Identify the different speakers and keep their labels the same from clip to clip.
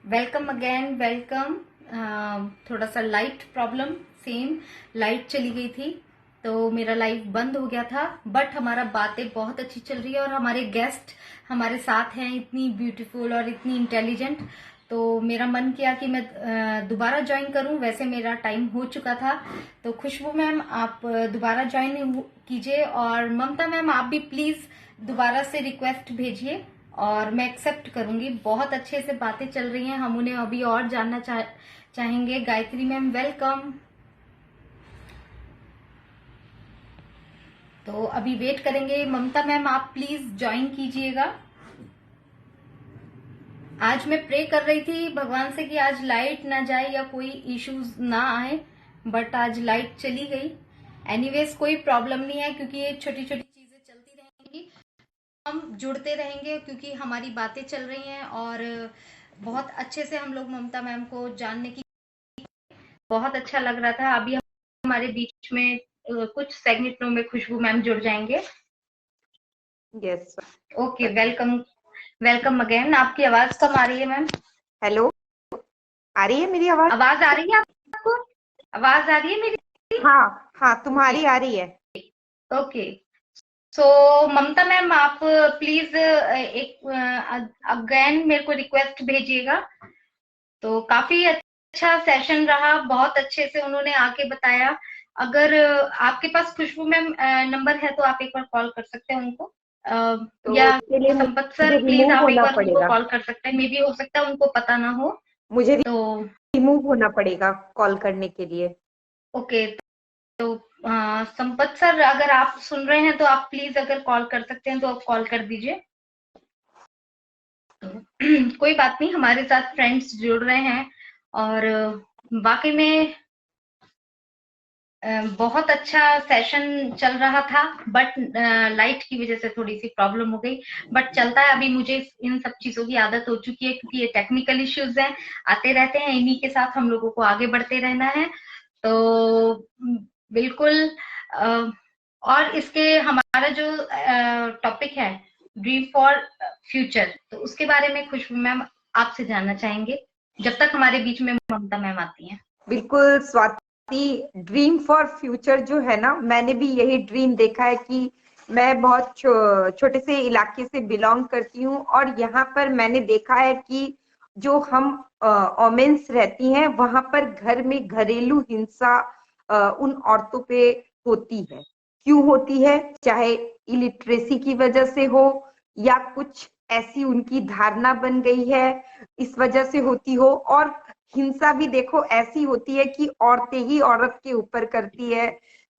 Speaker 1: Welcome again, welcome. थोड़ा सा light problem, same light चली गई थी तो मेरा लाइव बंद हो गया था। बट हमारा बातें बहुत अच्छी चल रही है और हमारे गेस्ट हमारे साथ हैं, इतनी ब्यूटीफुल और इतनी इंटेलिजेंट। तो मेरा मन किया कि मैं दोबारा ज्वाइन करूं। वैसे मेरा टाइम हो चुका था। तो खुशबू मैम, आप दोबारा ज्वाइन कीजिए, और ममता मैम आप भी प्लीज दोबारा से रिक्वेस्ट भेजिए और मैं एक्सेप्ट करूंगी। बहुत अच्छे से बातें चल रही हैं, हम उन्हें अभी और जानना चाहेंगे। Gayatri ma'am welcome. तो अभी वेट करेंगे। ममता मैम आप प्लीज ज्वाइन कीजिएगा। आज मैं प्रे कर रही थी भगवान से कि आज लाइट ना जाए या कोई इश्यूज ना आए, बट आज लाइट चली गई। एनीवेज कोई प्रॉब्लम नहीं है, क्योंकि ये छोटी छोटी चीजें चलती रहेंगी। हम जुड़ते रहेंगे क्योंकि हमारी बातें चल रही हैं और बहुत अच्छे से हम लोग ममता मैम को जानने की बहुत अच्छा लग रहा था। अभी हमारे बीच में कुछ सेकंडों में खुशबू मैम जुड़ जाएंगे।
Speaker 2: Yes.
Speaker 1: Okay, welcome, welcome again. आपकी आवाज कम आ रही है मैम।
Speaker 2: हेलो, आ रही है मेरी आवाज?
Speaker 1: आवाज आ रही है आपको? आवाज आ रही है मेरी?
Speaker 2: हाँ हाँ, तुम्हारी आ रही है।
Speaker 1: ओके। सो ममता मैम आप प्लीज एक अगेन मेरे को रिक्वेस्ट भेजिएगा। तो काफी अच्छा सेशन रहा, बहुत अच्छे से उन्होंने आके बताया। अगर आपके पास खुशबू मैम नंबर है तो आप एक बार कॉल कर सकते हैं उनको,
Speaker 2: तो
Speaker 1: या
Speaker 2: इसके लिए
Speaker 1: संपत
Speaker 2: मुझे
Speaker 1: सर प्लीज
Speaker 2: रिमूव
Speaker 1: आप एक
Speaker 2: होना
Speaker 1: बार उनको
Speaker 2: पड़ेगा।
Speaker 1: कॉल कर सकते हैं। मे बी हो सकता है उनको पता ना हो।
Speaker 2: मुझे
Speaker 1: तो
Speaker 2: रिमूव होना पड़ेगा कॉल करने के लिए।
Speaker 1: ओके। तो संपत सर अगर आप सुन रहे हैं तो आप प्लीज अगर कॉल कर सकते हैं तो आप कॉल कर दीजिए। तो कोई बात नहीं, हमारे साथ फ्रेंड्स जुड़ रहे हैं और वाकई में बहुत अच्छा सेशन चल रहा था। बट लाइट की वजह से थोड़ी सी प्रॉब्लम हो गई, बट चलता है। अभी मुझे इन सब चीजों की आदत हो चुकी है, क्योंकि ये टेक्निकल इश्यूज हैं, आते रहते हैं। इन्हीं के साथ हम लोगों को आगे बढ़ते रहना है। तो बिल्कुल। और इसके हमारा जो टॉपिक है ड्रीम फॉर फ्यूचर, तो उसके बारे में खुशबू मैम आपसे जानना चाहेंगे, जब तक हमारे बीच में ममता मैम आती हैं।
Speaker 2: बिल्कुल स्वाति, ड्रीम फॉर फ्यूचर जो है ना, मैंने भी यही ड्रीम देखा है कि मैं बहुत छोटे से इलाके से बिलोंग करती हूँ, और यहाँ पर मैंने देखा है कि जो हम वोमेन्स रहती हैं वहां पर घर में घरेलू हिंसा उन औरतों पे होती है। क्यों होती है? चाहे इलिटरेसी की वजह से हो या कुछ ऐसी उनकी धारणा बन गई है इस वजह से होती हो। और हिंसा भी देखो ऐसी होती है कि औरतें ही औरत के ऊपर करती है।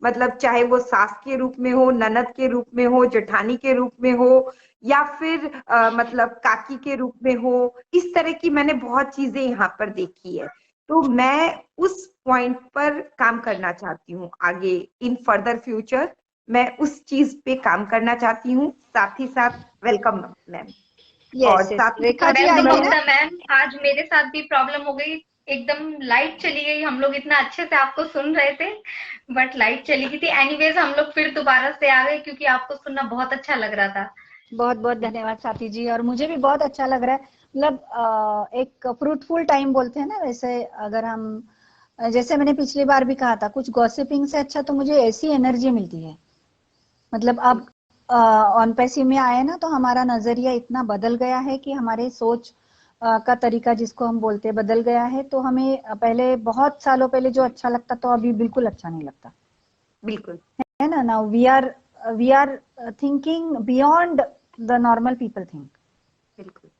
Speaker 2: मतलब चाहे वो सास के रूप में हो, ननद के रूप में हो, जेठानी के रूप में हो, या फिर मतलब काकी के रूप में हो। इस तरह की मैंने बहुत चीजें यहाँ पर देखी है। तो मैं उस पॉइंट पर काम करना चाहती हूँ आगे, इन फर्दर फ्यूचर मैं उस चीज पे काम करना चाहती हूँ। साथ ही साथ वेलकम मैम। और
Speaker 3: यस यस,
Speaker 2: साथ ही
Speaker 3: रेखा
Speaker 2: साथ
Speaker 3: जी
Speaker 1: वेलकम
Speaker 3: आई है ना?
Speaker 1: ममता मैम। आज मेरे साथ भी प्रॉब्लम हो गई, एकदम लाइट चली गई। हम लोग इतना अच्छे से आपको सुन रहे थे, बट लाइट चली गई थी। एनीवेज हम लोग फिर दोबारा से आ गए, क्योंकि आपको सुनना बहुत अच्छा लग रहा था।
Speaker 3: बहुत बहुत धन्यवाद साथी जी, और मुझे भी बहुत अच्छा लग रहा है। मतलब एक फ्रूटफुल टाइम बोलते हैं ना, वैसे अगर हम, जैसे मैंने पिछली बार भी कहा था, कुछ गॉसिपिंग से अच्छा तो मुझे ऐसी एनर्जी मिलती है। मतलब अब ऑन पैसिव में आए ना, तो हमारा नजरिया इतना बदल गया है कि हमारे सोच का तरीका जिसको हम बोलते हैं बदल गया है। तो हमें पहले, बहुत सालों पहले जो अच्छा लगता तो अभी बिल्कुल अच्छा नहीं लगता
Speaker 2: बिल्कुल।
Speaker 3: है ना। Now we are thinking beyond the normal people think.
Speaker 2: बिल्कुल।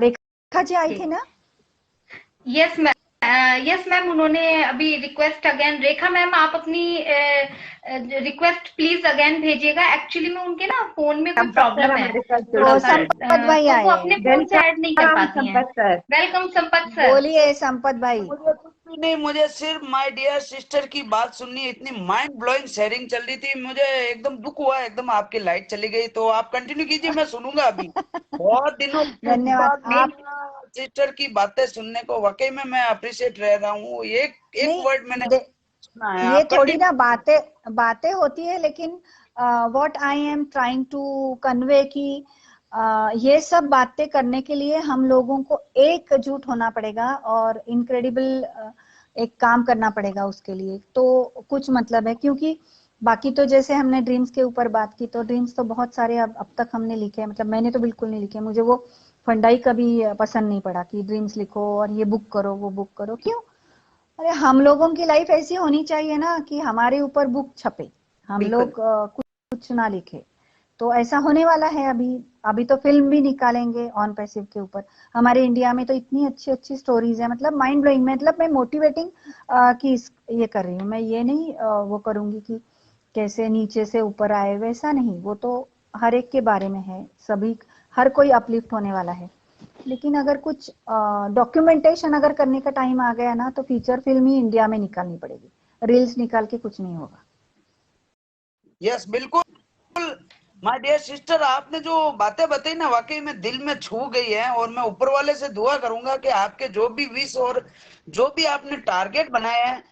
Speaker 3: रेखा जी आई थी ना?
Speaker 1: यस मैम, यस मैम, उन्होंने अभी रिक्वेस्ट अगेन। रेखा मैम आप अपनी रिक्वेस्ट प्लीज अगेन भेजिएगा। एक्चुअली में उनके ना फोन में कोई
Speaker 2: संपत सर
Speaker 1: प्रॉब्लम है
Speaker 2: हमारे साथ जुड़
Speaker 1: थोड़ा
Speaker 3: तो
Speaker 1: सा,
Speaker 2: चुके हैं।
Speaker 3: संपत भाई
Speaker 1: तो वो
Speaker 3: आए।
Speaker 1: अपने फोन से ऐड नहीं कर
Speaker 2: वेलकम
Speaker 1: पाती हैं।
Speaker 2: Sampat sir.
Speaker 1: Welcome Sampat sir.
Speaker 3: बोलिए संपत भाई।
Speaker 4: मुझे कुछ भी नहीं, मुझे सिर्फ माय डियर सिस्टर की बात सुननी है। इतनी माइंड ब्लोइंग शेयरिंग चल रही थी, मुझे एकदम दुख हुआ। एकदम आपकी लाइट चली गई, तो आप कंटिन्यू कीजिए, मैं सुनूंगा अभी। बहुत दिनों
Speaker 3: धन्यवाद
Speaker 4: बाद
Speaker 3: आप।
Speaker 4: सिस्टर की बातें सुनने को वाकई में मैं अप्रिशिएट रह रहा हूँ। एक एक
Speaker 3: नहीं,
Speaker 4: वर्ड मैंने सुना है,
Speaker 3: ये
Speaker 4: आप
Speaker 3: थोड़ी ना
Speaker 4: कंटिन्यू।
Speaker 3: बातें बातें होती है, लेकिन what I am trying to convey कि ये सब बातें करने के लिए हम लोगों को एकजुट होना पड़ेगा और इनक्रेडिबल एक काम करना पड़ेगा उसके लिए, तो कुछ मतलब है। क्योंकि बाकी तो जैसे हमने ड्रीम्स के ऊपर बात की, तो ड्रीम्स तो बहुत सारे अब तक हमने लिखे हैं, मतलब मैंने तो बिल्कुल नहीं लिखे, मुझे वो फंडाई कभी पसंद नहीं पड़ा कि ड्रीम्स लिखो और ये बुक करो वो बुक करो। क्यों? अरे हम लोगों की लाइफ ऐसी होनी चाहिए ना कि हमारे ऊपर बुक छपे, हम
Speaker 2: बिल्कुल।
Speaker 3: लोग कुछ ना लिखे। तो ऐसा होने वाला है अभी। अभी तो फिल्म भी निकालेंगे ऑन पैसिव के ऊपर। हमारे इंडिया में तो इतनी अच्छी अच्छी स्टोरीज है, मतलब माइंड ब्लोइंग। मतलब मैं मोटिवेटिंग की ये कर रही हूँ, मैं ये नहीं वो करूंगी कि कैसे नीचे से ऊपर आए, वैसा नहीं। वो तो हर एक के बारे में है, सभी हर कोई अपलिफ्ट होने वाला है। लेकिन अगर कुछ डॉक्यूमेंटेशन अगर करने का टाइम आ गया ना, तो फीचर फिल्म ही इंडिया में निकालनी पड़ेगी, रील्स निकाल के कुछ नहीं होगा।
Speaker 4: यस बिल्कुल। माय डियर सिस्टर, आपने जो बातें बताई ना वाकई में दिल में छू गई है, और मैं ऊपर वाले से दुआ करूंगा कि आपके जो भी विश और जो भी आपने टारगेट बनाए हैं,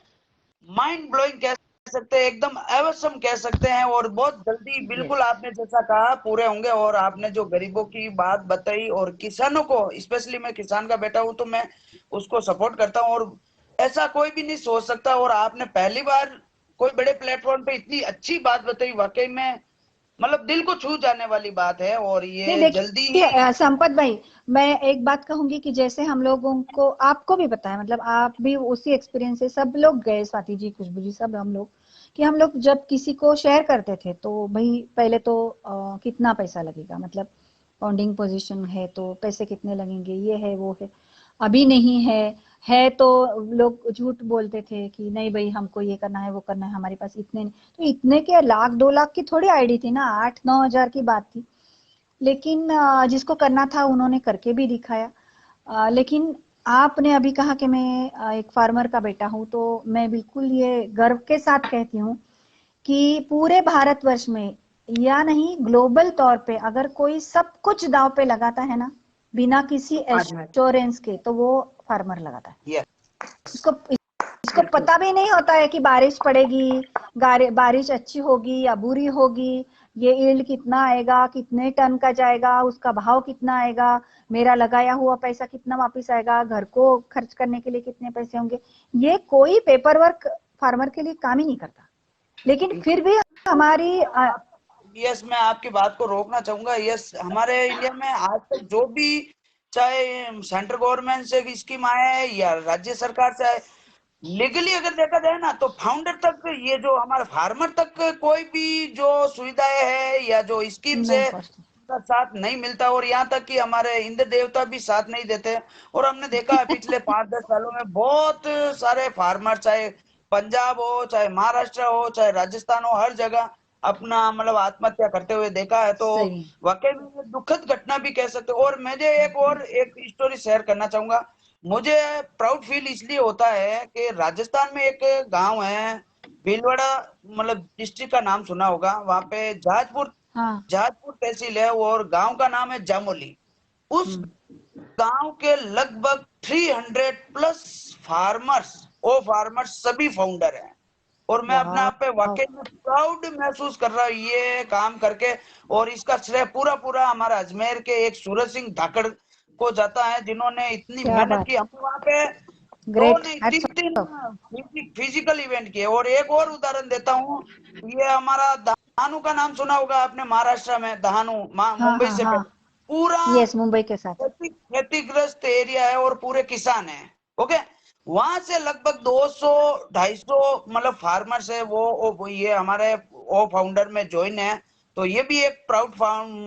Speaker 4: माइंड ब्लोइंग कह सकते हैं, एकदम अवश्यम कह सकते हैं, और बहुत जल्दी
Speaker 2: यस।
Speaker 4: बिल्कुल आपने जैसा कहा पूरे होंगे। और आपने जो गरीबों की बात बताई और किसानों को, स्पेशली मैं किसान का बेटा हूं तो मैं उसको सपोर्ट करता हूं, और ऐसा कोई भी नहीं सोच सकता। और आपने पहली बार कोई बड़े प्लेटफॉर्म पे इतनी अच्छी बात बताई, वाकई में मतलब दिल को छू जाने वाली बात है, और
Speaker 3: नहीं
Speaker 4: ये जल्दी
Speaker 3: देखिए
Speaker 4: ही।
Speaker 3: संपत भाई, मैं एक बात कहूंगी कि जैसे हम लोगों को, आपको भी पता है, मतलब आप भी उसी एक्सपीरियंस से, सब लोग गए, स्वाति जी, खुशबू जी, सब हम लोग, कि हम लोग जब किसी को शेयर करते थे तो भाई पहले तो कितना पैसा लगेगा, मतलब फाउंडिंग पोजीशन है तो पैसे कितने लगेंगे, ये है वो है। अभी नहीं है तो लोग झूठ बोलते थे कि नहीं भाई हमको ये करना है वो करना है, हमारे पास इतने नहीं। तो इतने के 1,00,000 2,00,000 की थोड़ी आईडी थी ना, 8-9 हजार की बात थी। लेकिन जिसको करना था उन्होंने करके भी दिखाया। लेकिन आपने अभी कहा कि मैं एक फार्मर का बेटा हूं, तो मैं बिल्कुल ये गर्व के साथ कहती हूँ कि पूरे भारतवर्ष में या नहीं ग्लोबल तौर पे अगर कोई सब कुछ दांव पे लगाता है ना, बिना किसी
Speaker 2: फार्मर।
Speaker 3: एश्योरेंस के, तो वो फार्मर लगाता है।
Speaker 4: यस
Speaker 3: इसको इसको
Speaker 2: बिल्कुल।
Speaker 3: पता भी नहीं होता है कि बारिश पड़ेगी, बारिश अच्छी होगी या बुरी होगी, ये यील्ड कितना आएगा, कितने टन का जाएगा, उसका भाव कितना आएगा, मेरा लगाया हुआ पैसा कितना वापस आएगा, घर को खर्च करने के लिए कितने पैसे होंगे, ये कोई पेपर वर्क फार्मर के लिए काम ही नहीं करता। लेकिन फिर भी हमारी
Speaker 4: यस, मैं आपकी बात को रोकना चाहूंगा। यस, हमारे इंडिया में आज तक जो भी, चाहे सेंट्रल गवर्नमेंट से स्कीम आया है या राज्य सरकार से आए, लीगली अगर देखा जाए ना, तो फाउंडर तक, ये जो हमारे फार्मर तक कोई भी जो सुविधाएं है या जो स्कीम्स
Speaker 3: नहीं
Speaker 4: है
Speaker 3: पहुंचती।
Speaker 4: का साथ नहीं मिलता, और यहाँ तक कि हमारे इंद्र देवता भी साथ नहीं देते। और हमने देखा है पिछले 5-10 सालों में बहुत सारे फार्मर, चाहे पंजाब हो, चाहे महाराष्ट्र हो, चाहे राजस्थान हो, हर जगह अपना मतलब आत्महत्या करते हुए देखा है। तो
Speaker 3: सही।
Speaker 4: वाकई में ये दुखद घटना भी कह सकते हो। और मुझे एक स्टोरी शेयर करना चाहूंगा। मुझे प्राउड फील इसलिए होता है कि राजस्थान में एक गांव है, भीलवाड़ा, मतलब डिस्ट्रिक्ट का नाम सुना होगा, वहां पे
Speaker 3: हाँ।
Speaker 4: जहाजपुर तहसील है, और गांव का नाम है जामोली। उस
Speaker 3: हम्म।
Speaker 4: गांव के लगभग 300 प्लस फार्मर्स, वो फार्मर्स सभी फाउंडर हैं। और मैं अपने आप पे
Speaker 3: वाह।
Speaker 4: वाकई में प्राउड महसूस कर रहा हूँ ये काम करके। और इसका श्रेय पूरा पूरा हमारा अजमेर के एक सूरज सिंह धाकड़ को जाता है, जिन्होंने इतनी
Speaker 3: क्या
Speaker 4: मेहनत की।
Speaker 3: बात।
Speaker 4: हमने वहां पे दो
Speaker 3: ग्रेट।
Speaker 4: नहीं
Speaker 3: हैट्स
Speaker 4: तीन
Speaker 3: ऑफ।
Speaker 4: तीन फिजिकल इवेंट किए। और एक और उदाहरण देता हूँ, ये हमारा दहानू का नाम सुना होगा आपने, महाराष्ट्र में दहानू,
Speaker 3: हाँ
Speaker 4: मुंबई
Speaker 3: हाँ
Speaker 4: से
Speaker 3: हाँ।
Speaker 4: पहले। पूरा
Speaker 3: यस, मुंबई के साथ।
Speaker 4: क्षतिग्रस्त एरिया है और पूरे किसान है। ओके, वहां से लगभग 200-250 मतलब फार्मर्स है, वो ये हमारे वो फाउंडर में ज्वाइन है। तो ये भी एक प्राउड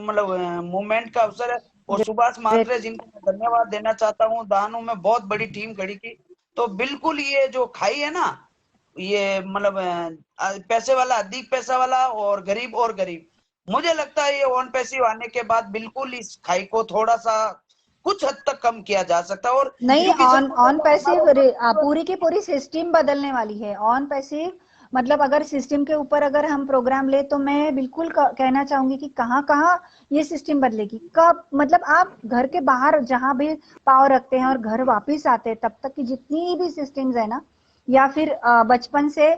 Speaker 4: मतलब मूवमेंट का अवसर है। और सुभाष
Speaker 3: ग्रेट।
Speaker 4: मात्रे जिनको मैं धन्यवाद देना चाहता हूँ, दानू में बहुत बड़ी टीम खड़ी की। तो बिल्कुल ये जो खाई है ना, ये मतलब पैसे वाला अधिक पैसा वाला और गरीब, मुझे लगता है ये ऑन पैसिव आने के बाद बिल्कुल इस खाई को थोड़ा सा कुछ हद तक कम किया जा सकता है। और
Speaker 3: नहीं,
Speaker 4: क्योंकि
Speaker 3: ऑन
Speaker 4: सबसे
Speaker 3: ऑन
Speaker 4: पहले हमारे
Speaker 3: पैसिव
Speaker 4: ऊपर,
Speaker 3: पूरी की पूरी सिस्टम बदलने वाली है। ऑन पैसिव मतलब अगर सिस्टम के ऊपर अगर हम प्रोग्राम ले, तो मैं बिल्कुल कहना चाहूंगी कि कहाँ कहाँ ये सिस्टम बदलेगी, कब, मतलब आप घर के बाहर जहां भी पाँव रखते हैं और घर वापस आते हैं, तब तक की जितनी भी सिस्टम्स है ना, या फिर बचपन से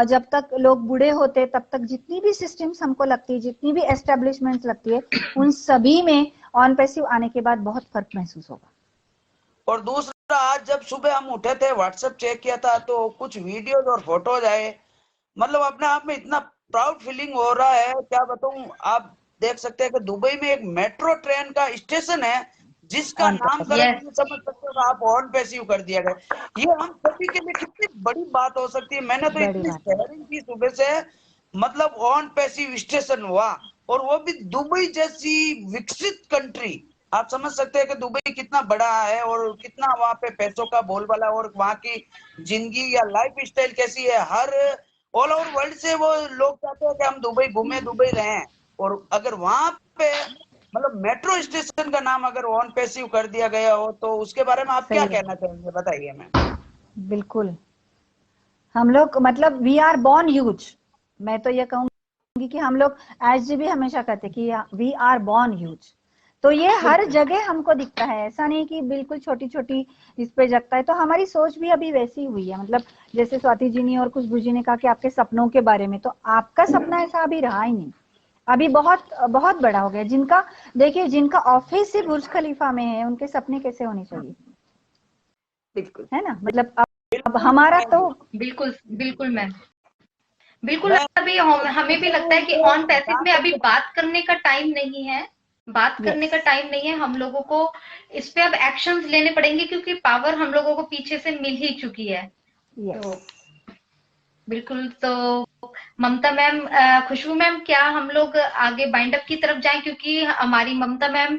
Speaker 3: जब तक लोग बूढ़े होते तब तक जितनी भी सिस्टम्स हमको लगती है, जितनी भी एस्टेब्लिशमेंट्स लगती है, उन सभी में ऑन पैसिव आने के बाद बहुत फर्क महसूस होगा।
Speaker 4: और दूसरा, आज जब सुबह हम उठे थे, व्हाट्सएप चेक किया था, तो कुछ वीडियोज और फोटोज आए, मतलब अपने आप में इतना प्राउड फीलिंग हो रहा है, क्या बताऊं। आप देख सकते हैं कि दुबई में एक मेट्रो ट्रेन का स्टेशन है जिसका नामकरण
Speaker 1: Yes.
Speaker 4: नहीं समझ सकते हो आप, ऑन पैसिव कर दिया गया। ये हम सभी के लिए कितनी बड़ी बात हो सकती है। मैंने तो
Speaker 3: बड़ी
Speaker 4: इतनी
Speaker 3: बात है।
Speaker 4: शेयरिंग की सुबह से, मतलब ऑन पैसिव स्टेशन हुआ, और वो भी दुबई जैसी विकसित कंट्री। आप समझ सकते हैं कि दुबई कितना बड़ा है और कितना वहाँ पे पैसों का बोलबाला, और वहाँ की जिंदगी या लाइफ स्टाइल कैसी है। हर ऑल ओवर वर्ल्ड से वो लोग चाहते हैं कि हम दुबई घूमे, दुबई रहें। और अगर वहां पे मतलब मेट्रो स्टेशन का नाम अगर ऑन पैसिव कर दिया गया हो, तो उसके बारे में आप क्या
Speaker 3: सही है।
Speaker 4: कहना चाहेंगे, बताइए मैम।
Speaker 3: बिल्कुल, हम लोग मतलब वी आर बॉर्न ह्यूज। मैं तो ये कहूंगी कि हम लोग एसजी भी हमेशा कहते कि वी आर बॉर्न ह्यूज। तो ये हर जगह हमको दिखता है, ऐसा नहीं कि बिल्कुल छोटी छोटी इस पे जगता है। तो हमारी सोच भी अभी वैसी हुई है, मतलब जैसे स्वाति जी ने और खुशबू जी ने कहा कि आपके सपनों के बारे में, तो आपका सपना ऐसा अभी रहा ही नहीं, अभी बहुत बहुत बड़ा हो गया। जिनका देखिए, जिनका ऑफिस ही बुर्ज खलीफा में है, उनके सपने कैसे होने चाहिए,
Speaker 2: बिल्कुल।
Speaker 3: है ना। मतलब अब
Speaker 4: बिल्कुल
Speaker 3: हमारा तो
Speaker 1: बिल्कुल बिल्कुल मैम, बिल्कुल।
Speaker 4: मैं
Speaker 1: अभी हमें भी लगता है कि ऑन पैसिव में अभी बात करने का टाइम नहीं है, बात करने का टाइम नहीं है। हम लोगों को इस पे अब एक्शंस लेने पड़ेंगे, क्योंकि पावर हम लोगों को पीछे से मिल ही चुकी है। तो बिल्कुल। तो ममता मैम, खुशबू मैम, क्या हम लोग आगे बाइंड अप की तरफ जाएं, क्योंकि हमारी ममता मैम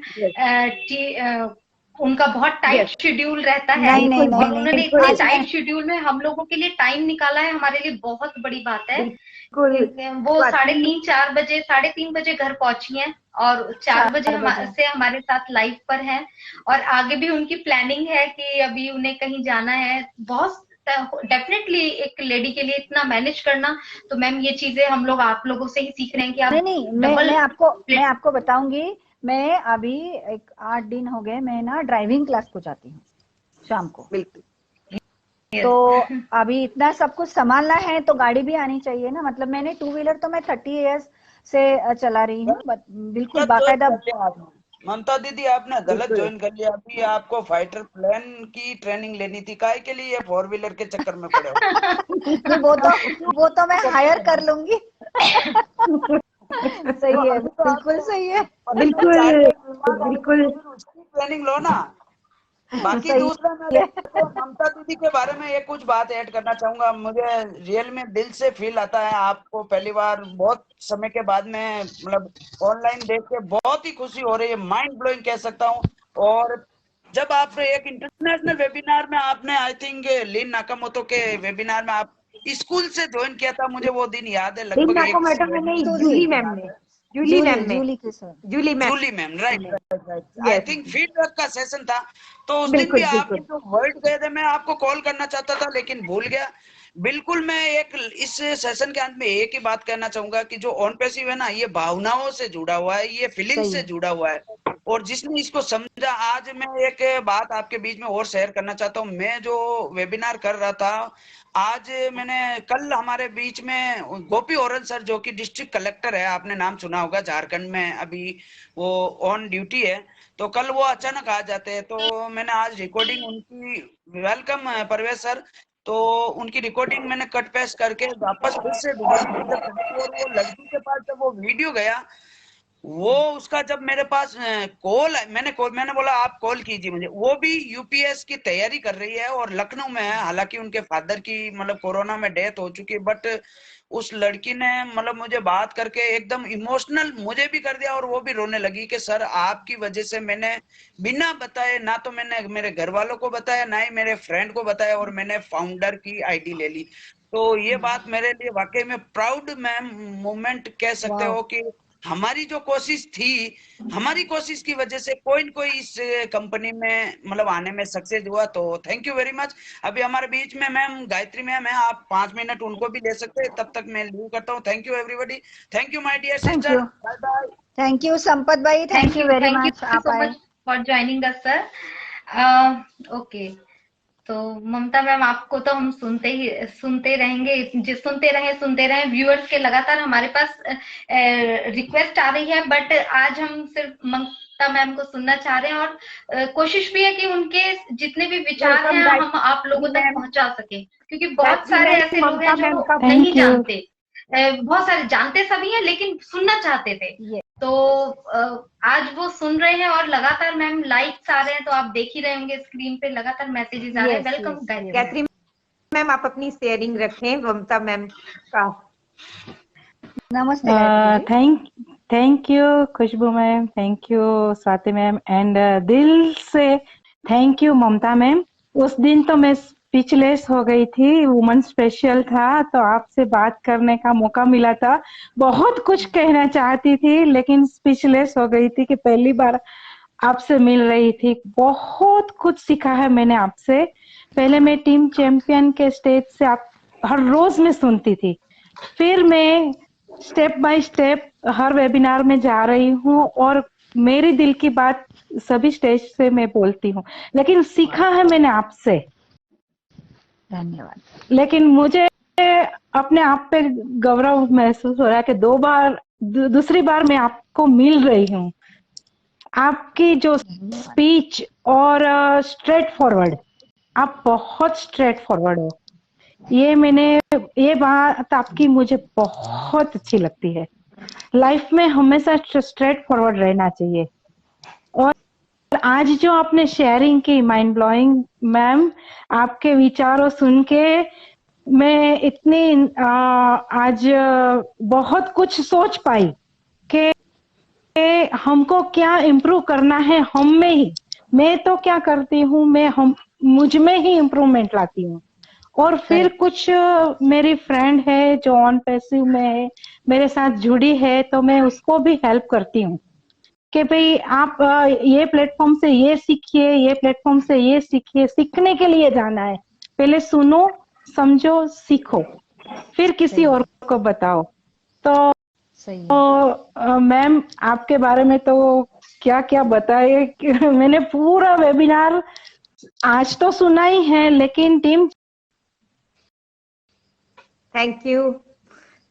Speaker 1: उनका बहुत टाइट शेड्यूल रहता है,
Speaker 3: नहीं नहीं
Speaker 1: और
Speaker 3: नहीं
Speaker 1: उन्होंने
Speaker 3: नहीं,
Speaker 1: इतने
Speaker 3: आज
Speaker 1: टाइट
Speaker 3: मैं
Speaker 1: शेड्यूल में हम लोगों के लिए टाइम निकाला है, हमारे लिए बहुत बड़ी बात है।
Speaker 2: बिल्कुल।
Speaker 1: वो
Speaker 2: स्वाति
Speaker 1: 3:30 4 बजे 3:30 बजे घर पहुंची हैं, और 4 बजे
Speaker 3: 4 बजे
Speaker 1: से हमारे साथ लाइव पर हैं। और आगे भी उनकी प्लानिंग है कि अभी उन्हें कहीं जाना है। बहुत डेफिनेटली एक लेडी के लिए इतना मैनेज करना, तो मैम ये चीजें हम लोग आप लोगों से ही सीख रहे हैं कि आप
Speaker 3: नहीं,
Speaker 1: डबल
Speaker 3: मैं आपको बताऊंगी। मैं अभी 8 दिन हो गए, मैं ना ड्राइविंग क्लास को जाती हूँ शाम को।
Speaker 2: बिल्कुल।
Speaker 3: तो अभी इतना सब कुछ संभालना है, तो गाड़ी भी आनी चाहिए ना। मतलब मैंने 2 व्हीलर तो मैं 30 इयर्स से चला रही हूँ, बिल्कुल
Speaker 4: गलत ज्वाइन
Speaker 3: बाकायदा।
Speaker 4: कर लिया आपने, ममता दीदी, आपने गलत
Speaker 2: बिल्कुल।
Speaker 4: ज्वाइन कर लिया। अभी आपको फाइटर प्लेन की ट्रेनिंग लेनी थी, काहे के लिए 4 व्हीलर के चक्कर में पड़े हो।
Speaker 3: नहीं, वो तो मैं हायर कर लूंगी।
Speaker 4: तो
Speaker 3: सही है,
Speaker 4: अभी तो
Speaker 3: बिल्कुल
Speaker 4: आपको
Speaker 3: सही है।
Speaker 4: पर्सनल
Speaker 2: बिल्कुल।
Speaker 4: चार्जर बीमार आएगा
Speaker 2: बिल्कुल
Speaker 4: तो फिर उसकी ट्रेनिंग लो ना। बाकी
Speaker 3: सही
Speaker 4: दूसरा, मैं
Speaker 3: है।
Speaker 4: देखो ममता दीदी के बारे में एक कुछ बात ऐड करना चाहूंगा। मुझे रियल में दिल से फील आता है, आपको पहली बार बहुत समय के बाद में मतलब ऑनलाइन देख के बहुत ही खुशी हो रही है, माइंड ब्लोइंग कह सकता हूँ। और जब आप एक इंटरनेशनल वेबिनार में आपने, आई थिंक लिन नाकामोतो के वेबिनार में आप स्कूल से ज्वाइन किया था, मुझे वो दिन याद है,
Speaker 2: लिन
Speaker 4: लगभग एक
Speaker 2: नाकामोटो में नहीं, जूली मैम ने, जूली मैम ने,
Speaker 3: जूली के साथ।
Speaker 2: Julie ma'am
Speaker 4: Julie ma'am, right
Speaker 2: ने।
Speaker 4: Right right. I
Speaker 2: yes,
Speaker 4: think feedback का सेशन था, तो उस दिन भी
Speaker 2: बिल्कुल
Speaker 4: आपके
Speaker 2: बिल्कुल।
Speaker 4: जो वर्ड गए थे, मैं आपको कॉल करना चाहता था लेकिन भूल गया। बिल्कुल, मैं एक इस सेशन के अंत में एक ही बात कहना चाहूंगा कि जो ऑन पैसिव है ना, ये भावनाओं से जुड़ा हुआ है, ये फीलिंग
Speaker 3: सही
Speaker 4: से
Speaker 3: है।
Speaker 4: जुड़ा हुआ है। और जिसने इसको समझा, आज मैं एक बात आपके बीच में और शेयर करना चाहता हूँ। मैं जो वेबिनार कर रहा था, आज मैंने, कल हमारे बीच में गोपी औरल सर, जो कि डिस्ट्रिक्ट कलेक्टर है, आपने नाम सुना होगा, झारखंड में अभी वो ऑन ड्यूटी है। तो कल वो अचानक आ जाते हैं, तो मैंने आज रिकॉर्डिंग उनकी, वेलकम परवेश सर, तो उनकी रिकॉर्डिंग मैंने कट पेस्ट करके वापस फिर से दोबारा से जब पहुंची, और वो लड़की के पास जब वो वीडियो गया, वो उसका जब मेरे पास मैंने बोला आप कॉल कीजिए मुझे। वो भी यूपीएस की तैयारी कर रही है और लखनऊ में है। हालांकि उनके फादर की मतलब कोरोना में डेथ हो चुकी है, बट उस लड़की ने मतलब मुझे बात करके एकदम इमोशनल मुझे भी कर दिया, और वो भी रोने लगी कि सर आपकी वजह से मैंने बिना बताए, ना तो मैंने मेरे घर वालों को बताया, ना ही मेरे फ्रेंड को बताया, और मैंने फाउंडर की आईडी ले ली। तो ये बात मेरे लिए वाकई में प्राउड मैम मोमेंट कह सकते
Speaker 3: वाह,
Speaker 4: हो कि हमारी जो कोशिश थी, हमारी कोशिश की वजह से कोई न कोई इस कंपनी में मतलब आने में सक्सेस हुआ। तो थैंक यू वेरी मच। अभी हमारे बीच में मैम गायत्री मैम है, आप 5 मिनट उनको भी ले सकते हैं, तब तक मैं लीव करता हूँ। Thank you everybody, thank you my dear
Speaker 3: thank
Speaker 4: sister,
Speaker 3: you.
Speaker 4: Bye bye.
Speaker 3: Thank you Sampat भाई, thank you very
Speaker 1: thank
Speaker 3: much,
Speaker 1: you
Speaker 3: आप
Speaker 1: सो
Speaker 3: आए।
Speaker 1: Much for joining us sir. Okay, तो ममता मैम, आपको तो हम सुनते रहेंगे, सुनते रहे। व्यूअर्स के लगातार हमारे पास रिक्वेस्ट आ रही है, बट आज हम सिर्फ ममता मैम को सुनना चाह रहे हैं, और कोशिश भी है कि उनके जितने भी विचार
Speaker 2: वेलकम
Speaker 1: हैं हम आप
Speaker 2: गायत्री
Speaker 1: लोगों तक
Speaker 2: मैम।
Speaker 1: पहुंचा सके, क्योंकि बहुत
Speaker 2: गायत्री
Speaker 1: सारे
Speaker 2: मैम,
Speaker 1: ऐसे लोग हैं
Speaker 2: ममता मैम
Speaker 1: जो
Speaker 2: का
Speaker 1: नहीं
Speaker 5: थैंक यू।
Speaker 1: जानते, बहुत सारे जानते सभी हैं लेकिन सुनना चाहते थे।
Speaker 3: ये
Speaker 1: तो आज वो सुन रहे हैं, और लगातार मैम लाइक्स आ रहे हैं, तो आप देख ही रहे होंगे स्क्रीन पे लगातार मैसेजेस आ रहे हैं।
Speaker 3: Yes
Speaker 1: welcome
Speaker 3: yes
Speaker 1: Gayatri
Speaker 3: yes
Speaker 1: ma'am.
Speaker 2: Gayatri ma'am, आप अपनी शेयरिंग रखें ममता मैम का।
Speaker 3: नमस्ते Gayatri ji.
Speaker 5: Thank you Khushboo ma'am, thank you Swati ma'am, and दिल से थैंक यू ममता मैम। उस दिन तो मैं स्पीचलेस हो गई थी, वुमन स्पेशल था तो आपसे बात करने का मौका मिला था। बहुत कुछ कहना चाहती थी लेकिन स्पीचलेस हो गई थी कि पहली बार आपसे मिल रही थी। बहुत कुछ सीखा है मैंने आपसे। पहले मैं टीम चैंपियन के स्टेज से आप हर रोज में सुनती थी, फिर मैं step by step her webinar में जा रही हूँ और मेरी दिल की बात सभी स्टेज से मैं बोलती हूँ, लेकिन सीखा है मैंने आपसे।
Speaker 3: धन्यवाद।
Speaker 5: लेकिन मुझे अपने आप पे गौरव महसूस हो रहा है कि दूसरी बार मैं आपको मिल रही हूँ। आपकी जो स्पीच और स्ट्रेट फॉरवर्ड, आप बहुत स्ट्रेट फॉरवर्ड हो। ये बात आपकी मुझे बहुत अच्छी लगती है। लाइफ में हमेशा स्ट्रेट फॉरवर्ड रहना चाहिए। और आज जो आपने शेयरिंग की, माइंड ब्लोइंग मैम, आपके विचारों सुन के मैं इतनी आज बहुत कुछ सोच पाई कि हमको क्या इम्प्रूव करना है हम में ही। मैं तो क्या करती हूँ, मुझ में ही इम्प्रूवमेंट लाती हूँ। और फिर कुछ मेरी फ्रेंड है जो ऑन पैसिव में है, मेरे साथ जुड़ी है, तो मैं उसको भी हेल्प करती हूँ कि भाई आप ये प्लेटफॉर्म से ये सीखिए, ये प्लेटफॉर्म से ये सीखिए। सीखने के लिए जाना है, पहले सुनो, समझो, सीखो, फिर किसी और को बताओ। तो
Speaker 3: सही है।
Speaker 5: मैम आपके बारे में तो क्या क्या बताए कि मैंने पूरा वेबिनार आज तो सुना ही है, लेकिन team.
Speaker 2: Thank you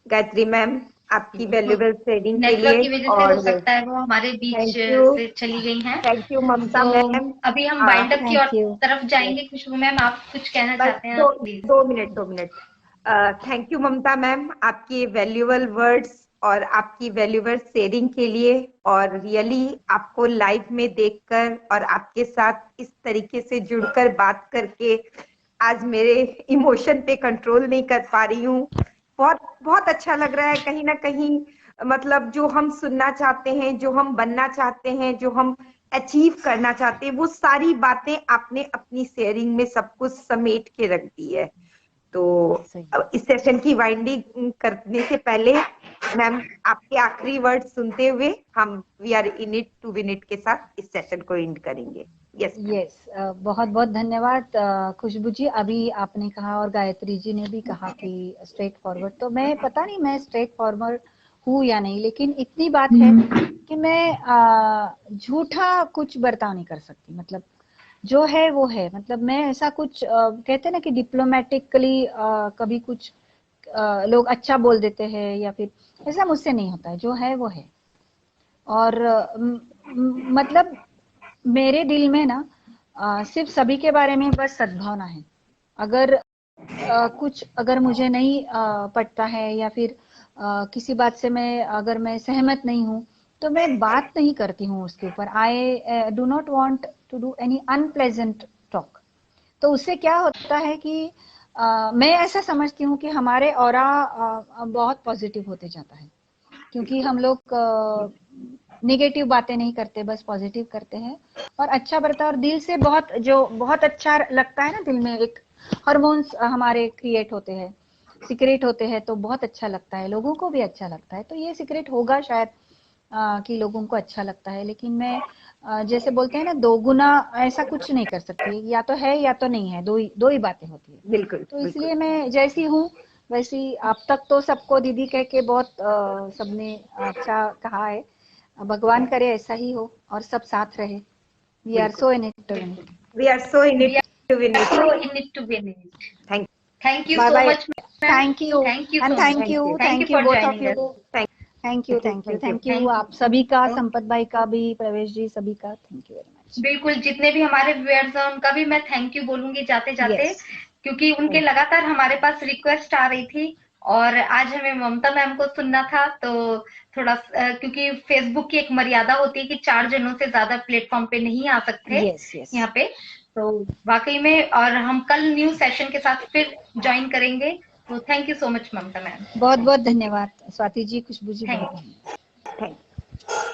Speaker 2: Gayatri ma'am, आपकी वैल्यूएबल शेयरिंग के
Speaker 1: नेटवर्क
Speaker 2: लिए।
Speaker 1: की वजह से हो
Speaker 2: और
Speaker 1: सकता है वो हमारे बीच
Speaker 2: थैंक यू,
Speaker 1: से चली गई हैं।
Speaker 2: थैंक यू ममता
Speaker 1: तो
Speaker 2: मैम।
Speaker 1: अभी हम वाइंड अप की
Speaker 3: थैंक यू।
Speaker 1: तरफ जाएंगे। खुशबू मैम, आप कुछ कहना
Speaker 2: बस
Speaker 1: चाहते हैं प्लीज?
Speaker 2: 2 मिनट। थैंक यू ममता मैम, आपकी वैल्यूएबल वर्ड्स और आपकी वैल्यूएबल शेयरिंग के लिए। और रियली आपको लाइव में देखकर और आपके साथ इस तरीके से जुड़कर बात करके आज मेरे इमोशन पे कंट्रोल नहीं कर पा रही हूँ। बहुत बहुत अच्छा लग रहा है। कहीं ना कहीं मतलब जो हम सुनना चाहते हैं, जो हम बनना चाहते हैं, जो हम अचीव करना चाहते हैं, वो सारी बातें आपने अपनी शेयरिंग में सब कुछ समेट के रख दी है। तो अब इस सेशन की वाइंडिंग करने से पहले मैम, आपके आखिरी वर्ड सुनते हुए हम we are in it to win it के साथ इस सेशन को एंड करेंगे।
Speaker 3: यस, बहुत बहुत धन्यवाद खुशबू जी। अभी आपने कहा और गायत्री जी ने भी कहा कि स्ट्रेट फॉरवर्ड, तो मैं पता नहीं मैं स्ट्रेट फॉरवर्ड हूँ या नहीं, लेकिन इतनी बात है कि मैं झूठा कुछ बर्ताव नहीं कर सकती। मतलब जो है वो है। मतलब मैं ऐसा कुछ कहते हैं ना कि डिप्लोमेटिकली कभी कुछ लोग अच्छा बोल देते हैं या फिर ऐसा मुझसे नहीं होता है। जो है वो है। और मतलब मेरे दिल में ना सिर्फ सभी के बारे में बस सद्भावना है। अगर कुछ अगर मुझे नहीं पटता है या फिर किसी बात से अगर मैं सहमत नहीं हूँ, तो मैं बात नहीं करती हूँ उसके ऊपर। I do not want to do any unpleasant talk. तो उससे क्या होता है कि मैं ऐसा समझती हूँ कि हमारे ऑरा बहुत पॉजिटिव होते जाता है, क्योंकि हम लोग नेगेटिव बातें नहीं करते, बस पॉजिटिव करते हैं और अच्छा बर्ताव। और दिल से बहुत अच्छा लगता है ना, दिल में एक हार्मोन्स हमारे क्रिएट होते हैं, सीक्रेट होते हैं, तो बहुत अच्छा लगता है, लोगों को भी अच्छा लगता है। तो ये सीक्रेट होगा शायद कि लोगों को अच्छा लगता है। लेकिन मैं जैसे बोलते हैं ना, दोगुना ऐसा कुछ नहीं कर सकती। या तो है या तो नहीं है, दो ही बातें होती है।
Speaker 2: बिल्कुल
Speaker 3: तो इसलिए मैं जैसी हूँ वैसी। अब तक तो सबको दीदी कह के बहुत सबने अच्छा कहा है। भगवान करे ऐसा ही हो और सब साथ रहे। We are so in it to win it.
Speaker 2: We are so in it to win it.
Speaker 1: So in it to win it.
Speaker 2: Thank
Speaker 1: Thank you
Speaker 3: Bye
Speaker 1: so
Speaker 3: bye.
Speaker 1: much, ma'am.
Speaker 3: Thank you.
Speaker 1: Thank you
Speaker 3: And
Speaker 1: so much.
Speaker 3: thank you.
Speaker 1: Thank you for
Speaker 3: both of
Speaker 1: joining
Speaker 3: you.
Speaker 1: us.
Speaker 2: Thank
Speaker 3: thank you thank you
Speaker 2: Thank you.
Speaker 3: Thank you आप सभी का, संपत भाई का भी, प्रवेश जी, सभी का thank you very much.
Speaker 1: बिल्कुल, जितने भी हमारे व्यूअर्स हैं उनका भी मैं थैंक यू बोलूंगी जाते जाते,
Speaker 3: Yes.
Speaker 1: क्योंकि उनके लगातार हमारे पास रिक्वेस्ट आ रही थी और आज हमें ममता मैम को सुनना था, तो थोड़ा क्योंकि फेसबुक की एक मर्यादा होती है कि 4 जनों से ज्यादा प्लेटफॉर्म पे नहीं आ सकते
Speaker 3: Yes, yes.
Speaker 1: यहाँ पे, तो वाकई में, और हम कल न्यू सेशन के साथ फिर ज्वाइन करेंगे। तो thank you so much Mamta ma'am.
Speaker 3: बहुत बहुत धन्यवाद स्वाति जी, खुशबू जी,
Speaker 1: Thank
Speaker 3: बहुत धन्यवाद।
Speaker 2: Thank you.